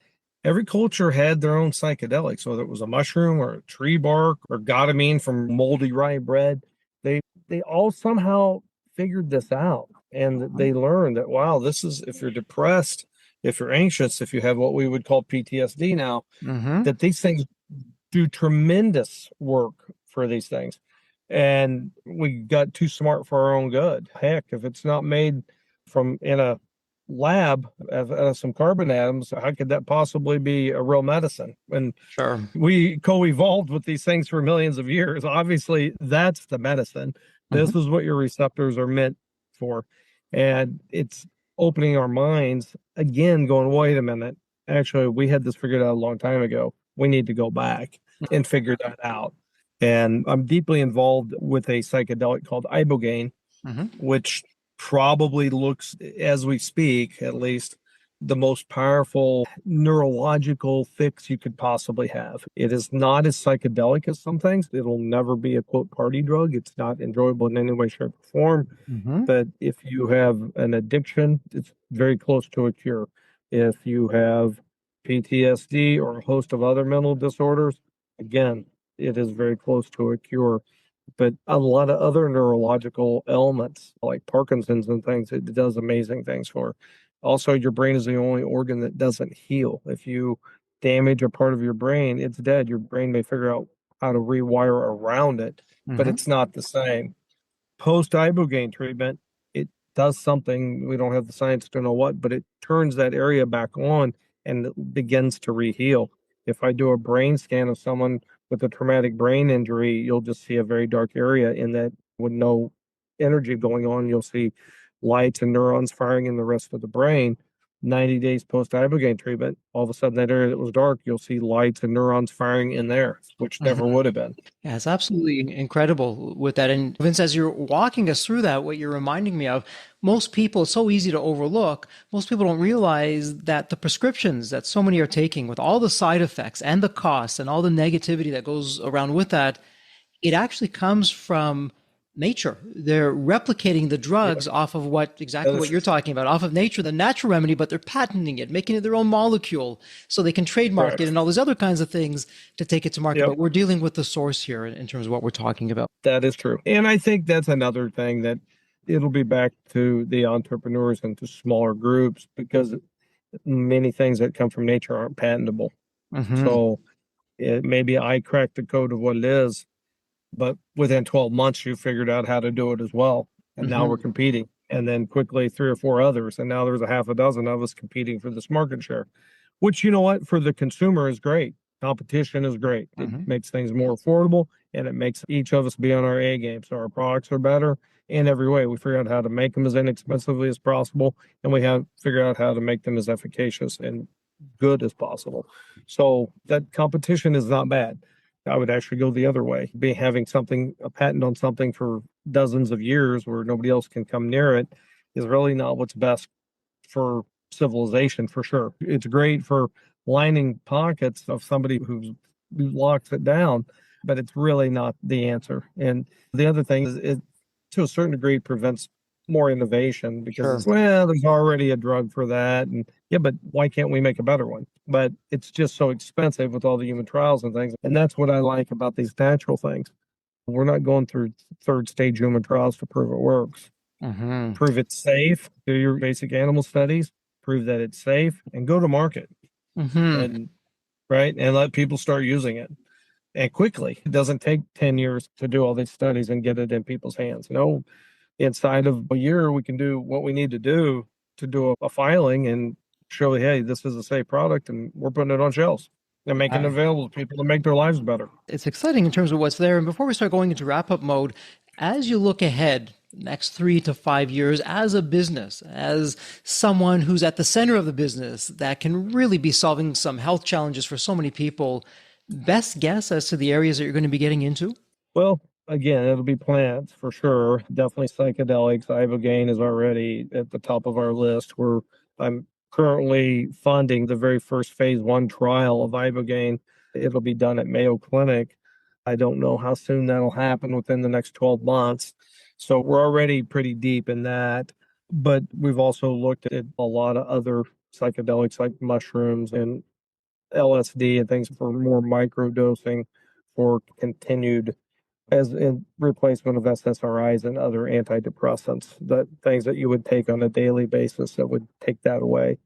Every culture had their own psychedelics, whether it was a mushroom or a tree bark or godamine from moldy rye bread. They all somehow figured this out, and they learned that wow, this is if you're depressed, if you're anxious, if you have what we would call PTSD now, Hmm. that these things do tremendous work for these things. And we got too smart for our own good. Heck, if it's not made from in a lab of some carbon atoms, how could that possibly be a real medicine? And Sure. we co-evolved with these things for millions of years. Obviously, that's the medicine. Hmm. This is what your receptors are meant for. And it's opening our minds again, going, wait a minute. Actually, we had this figured out a long time ago. We need to go back and figure that out. And I'm deeply involved with a psychedelic called ibogaine, Hmm. which probably looks, as we speak, at least, the most powerful neurological fix you could possibly have. It is not as psychedelic as some things. It'll never be a quote party drug. It's not enjoyable in any way, shape, or form. Hmm. But if you have an addiction, it's very close to a cure. If you have PTSD or a host of other mental disorders, again, it is very close to a cure. But a lot of other neurological ailments like Parkinson's and things, it does amazing things for. Also, your brain is the only organ that doesn't heal. If you damage a part of your brain, it's dead. Your brain may figure out how to rewire around it, but Hmm. it's not the same. Post ibogaine treatment, it does something. We don't have the science to know what, but it turns that area back on and it begins to reheal. If I do a brain scan of someone with a traumatic brain injury, you'll just see a very dark area in that with no energy going on. You'll see lights and neurons firing in the rest of the brain. 90 days post ibogaine treatment, all of a sudden that area that was dark, you'll see lights and neurons firing in there, which never would have been. Yeah, it's absolutely incredible with that. And Vince, as you're walking us through that, what you're reminding me of, most people, it's so easy to overlook. Most people don't realize that the prescriptions that so many are taking with all the side effects and the costs and all the negativity that goes around with that, it actually comes from nature. They're replicating the Yeah, drugs off of exactly what that's you're talking about, off of nature, the natural remedy, but they're patenting it, making it their own molecule so they can trademark it correct. and all these other kinds of things to take it to market. Yep. But we're dealing with the source here in terms of what we're talking about. That is true. And I think that's another thing that it'll be back to the entrepreneurs and to smaller groups because many things that come from nature aren't patentable. Hmm. So maybe I cracked the code of what it is, but within 12 months, you figured out how to do it as well. And now we're Hmm. competing. And then quickly, three or four others. And now there's a half a dozen of us competing for this market share, which, you know what, for the consumer is great. Competition is great. It Hmm. makes things more affordable and it makes each of us be on our A game. So our products are better in every way. We figure out how to make them as inexpensively as possible and we have figured out how to make them as efficacious and good as possible. So that competition is not bad. I would actually go the other way. Be having something, a patent on something for dozens of years where nobody else can come near it is really not what's best for civilization for sure. It's great for lining pockets of somebody who locks it down, but it's really not the answer. And the other thing is it to a certain degree prevents more innovation because Sure. it's well, there's already a drug for that. And yeah, but why can't we make a better one? But it's just so expensive with all the human trials and things. And that's what I like about these natural things. We're not going through third stage human trials to prove it works. Hmm. Prove it's safe, do your basic animal studies, prove that it's safe, and go to market Hmm. and right and let people start using it. And quickly. It doesn't take 10 years to do all these studies and get it in people's hands. No, inside of a year, we can do what we need to do a filing and show, hey, this is a safe product and we're putting it on shelves and making it available to people to make their lives better. It's exciting in terms of what's there. And before we start going into wrap up mode, as you look ahead, next 3 to 5 years, as a business, as someone who's at the center of the business that can really be solving some health challenges for so many people, best guess as to the areas that you're going to be getting into? Well, again, it'll be plants for sure. Definitely psychedelics. Ibogaine is already at the top of our list. I'm currently funding the very first phase 1 trial of Ibogaine. It'll be done at Mayo Clinic. I don't know how soon that'll happen within the next 12 months. So we're already pretty deep in that. But we've also looked at a lot of other psychedelics like mushrooms and LSD and things for more micro dosing for continued as in replacement of SSRIs and other antidepressants, that things that you would take on a daily basis that would take that away.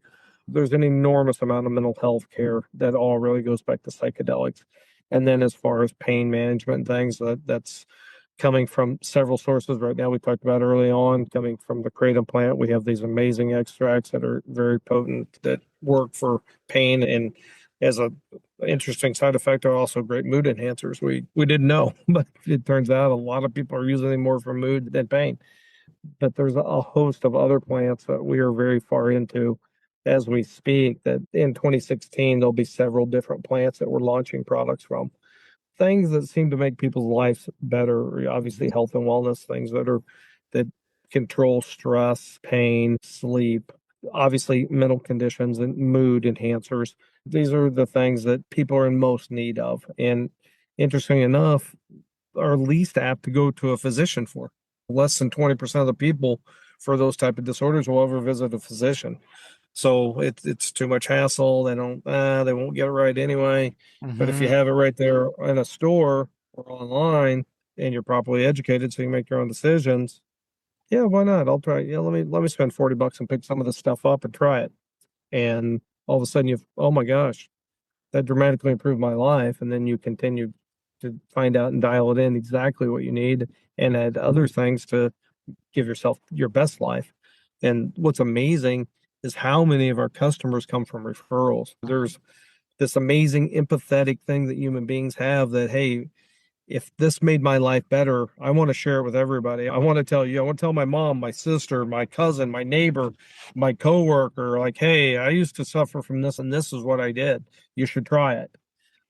There's an enormous amount of mental health care that all really goes back to psychedelics. And then as far as pain management and things, that's coming from several sources right now. We talked about early on, coming from the kratom plant. We have these amazing extracts that are very potent that work for pain, and as a interesting side effect are also great mood enhancers. We didn't know, but it turns out a lot of people are using them more for mood than pain. But there's a host of other plants that we are very far into as we speak, that in 2016 there'll be several different plants that we're launching products from, things that seem to make people's lives better. Obviously health and wellness, things that control stress, pain, sleep, obviously mental conditions and mood enhancers. These are the things that people are in most need of, and interesting enough are least apt to go to a physician for. Less than 20% of the people for those type of disorders will ever visit a physician. So it's too much hassle. They won't get it right anyway. But if you have it right there in a store or online and you're properly educated so you make your own decisions, yeah, why not? I'll try. Yeah, let me spend $40 and pick some of this stuff up and try it. And all of a sudden oh my gosh, that dramatically improved my life. And then you continue to find out and dial it in exactly what you need and add other things to give yourself your best life. And what's amazing is how many of our customers come from referrals. There's this amazing empathetic thing that human beings have that, hey, if this made my life better, I want to share it with everybody. I want to tell my mom, my sister, my cousin, my neighbor, my coworker, like, hey, I used to suffer from this and this is what I did. You should try it.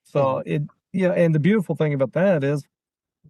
So yeah. And the beautiful thing about that is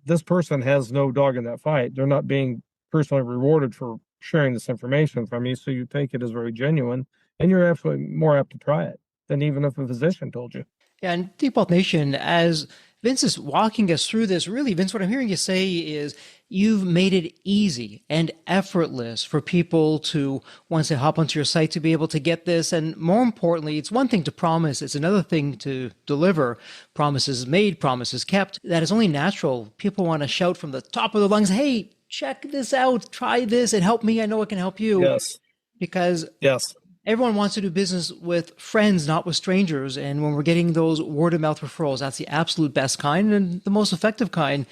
this person has no dog in that fight. They're not being personally rewarded for sharing this information from you. So you take it as very genuine, and you're absolutely more apt to try it than even if a physician told you. Yeah, and Deep Health Nation, as Vince is walking us through this, really, Vince, what I'm hearing you say is you've made it easy and effortless for people to, once they hop onto your site, to be able to get this. And more importantly, it's one thing to promise, it's another thing to deliver. Promises made, promises kept. That is only natural. People want to shout from the top of their lungs, hey, check this out, try this, it helped me, I know it can help you. Yes. Because yes. Everyone wants to do business with friends, not with strangers. And when we're getting those word of mouth referrals, that's the absolute best kind and the most effective kind.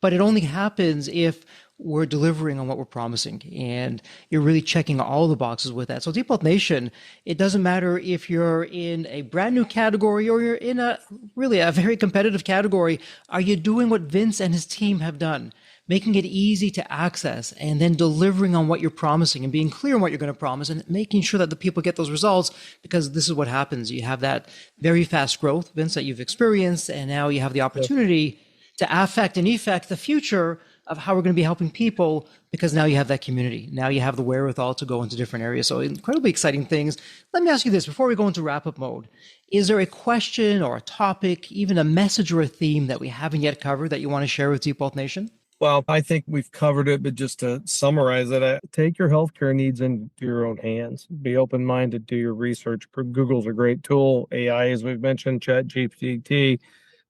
But it only happens if we're delivering on what we're promising. And you're really checking all the boxes with that. So Deep Health Nation, it doesn't matter if you're in a brand new category or you're in a very competitive category. Are you doing what Vince and his team have done? Making it easy to access and then delivering on what you're promising and being clear on what you're going to promise and making sure that the people get those results, because this is what happens. You have that very fast growth, Vince, that you've experienced, and now you have the opportunity to affect and effect the future of how we're going to be helping people, because now you have that community. Now you have the wherewithal to go into different areas. So incredibly exciting things. Let me ask you this before we go into wrap-up mode. Is there a question or a topic, even a message or a theme that we haven't yet covered that you want to share with Deep Health Nation? Well, I think we've covered it, but just to summarize it, take your healthcare needs into your own hands. Be open-minded, do your research. Google's a great tool. AI, as we've mentioned, ChatGPT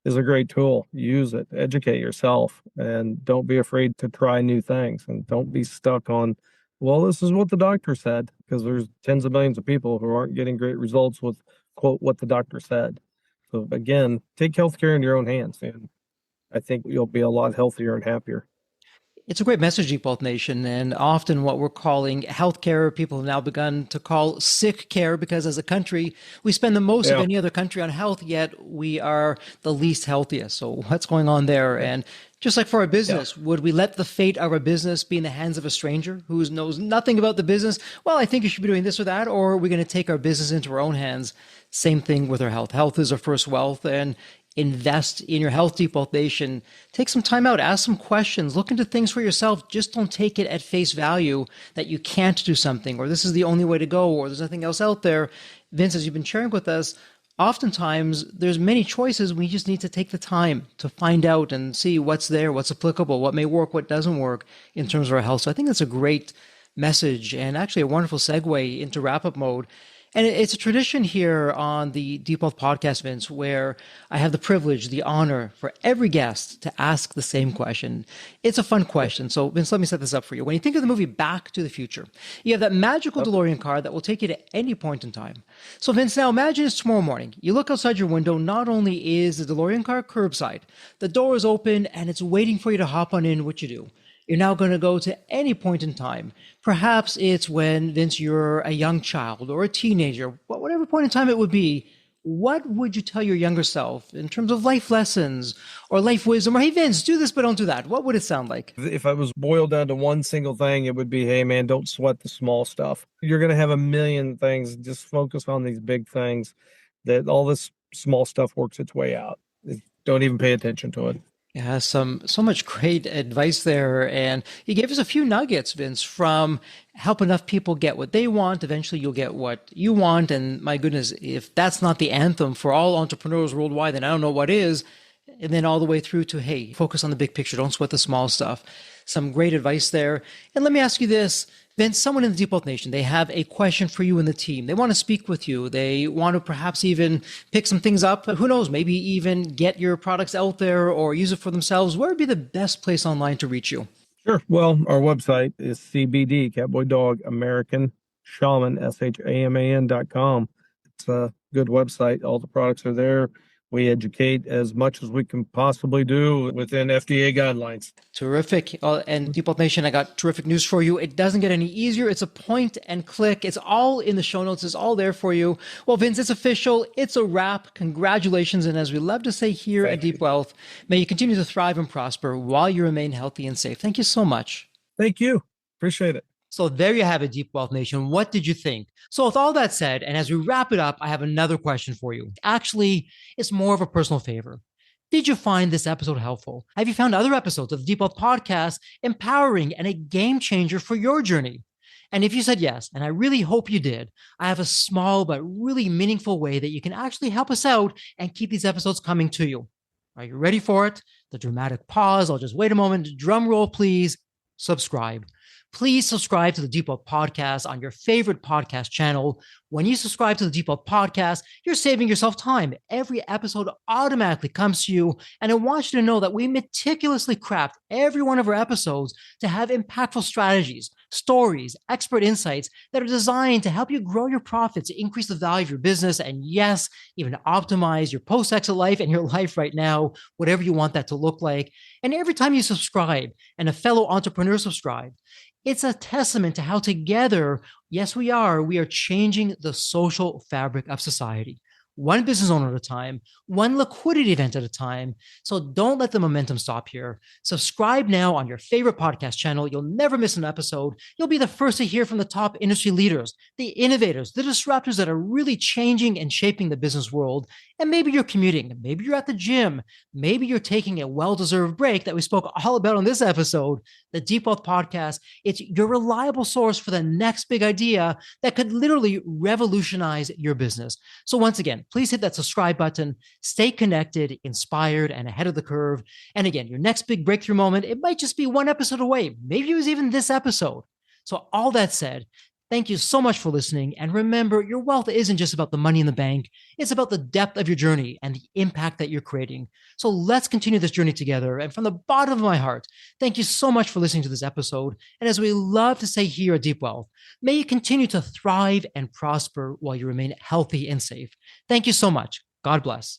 is a great tool. Use it, educate yourself, and don't be afraid to try new things. And don't be stuck on, well, this is what the doctor said, because there's tens of millions of people who aren't getting great results with, quote, what the doctor said. So again, take healthcare in your own hands, and I think you'll be a lot healthier and happier. It's a great message, Deep Health Nation, and often what we're calling healthcare, people have now begun to call sick care, because as a country, we spend the most of any other country on health, yet we are the least healthiest. So what's going on there? And just like for our business, would we let the fate of our business be in the hands of a stranger who knows nothing about the business? Well, I think you should be doing this or that, or are we going to take our business into our own hands? Same thing with our health. Health is our first wealth, and invest in your health, Deep Health Nation. Take some time out, ask some questions, look into things for yourself. Just don't take it at face value that you can't do something, or this is the only way to go, or there's nothing else out there. Vince, as you've been sharing with us, oftentimes there's many choices. We just need to take the time to find out and see what's there, what's applicable, what may work, what doesn't work in terms of our health. So I think that's a great message and actually a wonderful segue into wrap-up mode. And it's a tradition here on the Deep Wealth podcast, Vince, where I have the privilege, the honor for every guest to ask the same question. It's a fun question. So, Vince, let me set this up for you. When you think of the movie Back to the Future, you have that magical DeLorean car that will take you to any point in time. So, Vince, now imagine it's tomorrow morning. You look outside your window. Not only is the DeLorean car curbside, the door is open and it's waiting for you to hop on in. What you do? You're now going to go to any point in time. Perhaps it's when, Vince, you're a young child or a teenager, whatever point in time it would be. What would you tell your younger self in terms of life lessons or life wisdom? Or, hey, Vince, do this, but don't do that. What would it sound like? If I was boiled down to one single thing, it would be, hey, man, don't sweat the small stuff. You're going to have a million things. Just focus on these big things, that all this small stuff works its way out. Don't even pay attention to it. Yeah, so much great advice there. And you gave us a few nuggets, Vince, from help enough people get what they want. Eventually you'll get what you want. And my goodness, if that's not the anthem for all entrepreneurs worldwide, then I don't know what is. And then all the way through to, hey, focus on the big picture. Don't sweat the small stuff. Some great advice there. And let me ask you this, Vince, someone in the Deep Wealth Nation, they have a question for you and the team. They want to speak with you. They want to perhaps even pick some things up. Who knows, maybe even get your products out there or use it for themselves. Where would be the best place online to reach you? Sure. Well, our website is CBD, Cowboy Dog American Shaman, SHAMAN.com. It's a good website. All the products are there. We educate as much as we can possibly do within FDA guidelines. Terrific. And Deep Wealth Nation, I got terrific news for you. It doesn't get any easier. It's a point and click. It's all in the show notes. It's all there for you. Well, Vince, it's official. It's a wrap. Congratulations. And as we love to say here at Deep Wealth, may you continue to thrive and prosper while you remain healthy and safe. Thank you so much. Thank you. Appreciate it. So there you have it, Deep Wealth Nation. What did you think? So with all that said, and as we wrap it up, I have another question for you. Actually, it's more of a personal favor. Did you find this episode helpful? Have you found other episodes of the Deep Wealth Podcast empowering and a game changer for your journey? And if you said yes, and I really hope you did, I have a small but really meaningful way that you can actually help us out and keep these episodes coming to you. Are you ready for it? The dramatic pause. I'll just wait a moment. Drum roll, please. Subscribe. Please subscribe to the Deep Wealth Podcast on your favorite podcast channel. When you subscribe to the Deep Wealth Podcast, you're saving yourself time. Every episode automatically comes to you. And I want you to know that we meticulously craft every one of our episodes to have impactful strategies, stories, expert insights that are designed to help you grow your profits, increase the value of your business, and yes, even optimize your post-exit life and your life right now, whatever you want that to look like. And every time you subscribe and a fellow entrepreneur subscribes, it's a testament to how together, yes, we are changing the social fabric of society. One business owner at a time, one liquidity event at a time. So don't let the momentum stop here. Subscribe now on your favorite podcast channel. You'll never miss an episode. You'll be the first to hear from the top industry leaders, the innovators, the disruptors that are really changing and shaping the business world. And maybe you're commuting, maybe you're at the gym, maybe you're taking a well-deserved break that we spoke all about on this episode. The Deep Wealth Podcast, it's your reliable source for the next big idea that could literally revolutionize your business. So once again, please hit that subscribe button, stay connected, inspired, and ahead of the curve. And again, your next big breakthrough moment, it might just be one episode away. Maybe it was even this episode. So all that said, thank you so much for listening. And remember, your wealth isn't just about the money in the bank. It's about the depth of your journey and the impact that you're creating. So let's continue this journey together. And from the bottom of my heart, thank you so much for listening to this episode. And as we love to say here at Deep Wealth, may you continue to thrive and prosper while you remain healthy and safe. Thank you so much. God bless.